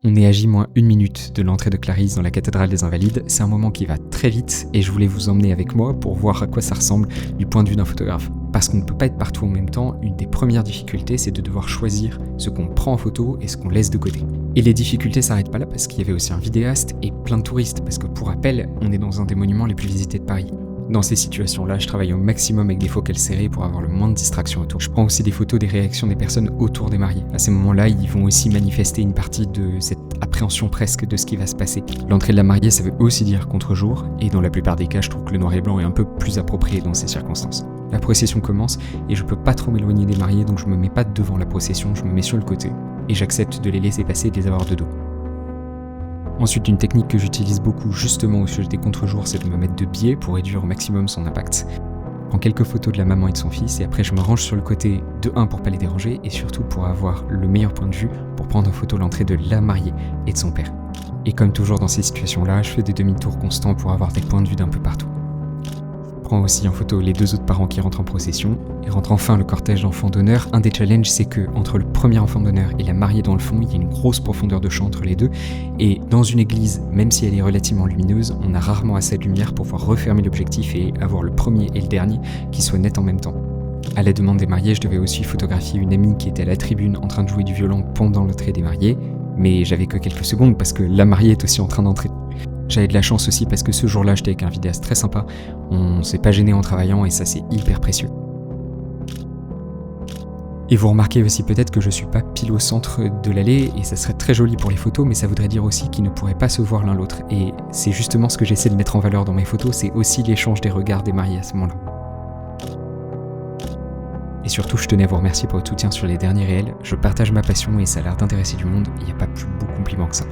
On est à J-1 minute de l'entrée de Clarisse dans la cathédrale des Invalides, c'est un moment qui va très vite et je voulais vous emmener avec moi pour voir à quoi ça ressemble du point de vue d'un photographe. Parce qu'on ne peut pas être partout en même temps, une des premières difficultés c'est de devoir choisir ce qu'on prend en photo et ce qu'on laisse de côté. Et les difficultés s'arrêtent pas là parce qu'il y avait aussi un vidéaste et plein de touristes, parce que pour rappel, on est dans un des monuments les plus visités de Paris. Dans ces situations-là, je travaille au maximum avec des focales serrées pour avoir le moins de distractions autour. Je prends aussi des photos des réactions des personnes autour des mariés. À ces moments-là, ils vont aussi manifester une partie de cette appréhension presque de ce qui va se passer. L'entrée de la mariée, ça veut aussi dire contre-jour, et dans la plupart des cas, je trouve que le noir et blanc est un peu plus approprié dans ces circonstances. La procession commence, et je peux pas trop m'éloigner des mariés, donc je me mets pas devant la procession, je me mets sur le côté, et j'accepte de les laisser passer et de les avoir de dos. Ensuite, une technique que j'utilise beaucoup justement au sujet des contre-jours, c'est de me mettre de biais pour réduire au maximum son impact. Je prends quelques photos de la maman et de son fils et après je me range sur le côté de 1 pour pas les déranger et surtout pour avoir le meilleur point de vue pour prendre en photo l'entrée de la mariée et de son père. Et comme toujours dans ces situations-là, je fais des demi-tours constants pour avoir des points de vue d'un peu partout. Je prends aussi en photo les deux autres parents qui rentrent en procession et rentre enfin le cortège d'enfants d'honneur. Un des challenges, c'est que entre le premier enfant d'honneur et la mariée dans le fond, il y a une grosse profondeur de champ entre les deux. Et dans une église, même si elle est relativement lumineuse, on a rarement assez de lumière pour pouvoir refermer l'objectif et avoir le premier et le dernier qui soient nets en même temps. À la demande des mariés, je devais aussi photographier une amie qui était à la tribune en train de jouer du violon pendant l'entrée des mariés, mais j'avais que quelques secondes parce que la mariée est aussi en train d'entrer. J'avais de la chance aussi parce que ce jour-là, j'étais avec un vidéaste très sympa, on s'est pas gêné en travaillant et ça c'est hyper précieux. Et vous remarquez aussi peut-être que je suis pas pile au centre de l'allée et ça serait très joli pour les photos, mais ça voudrait dire aussi qu'ils ne pourraient pas se voir l'un l'autre. Et c'est justement ce que j'essaie de mettre en valeur dans mes photos, c'est aussi l'échange des regards des mariés à ce moment-là. Et surtout, je tenais à vous remercier pour votre soutien sur les derniers réels, je partage ma passion et ça a l'air d'intéresser du monde, il n'y a pas plus beau compliment que ça.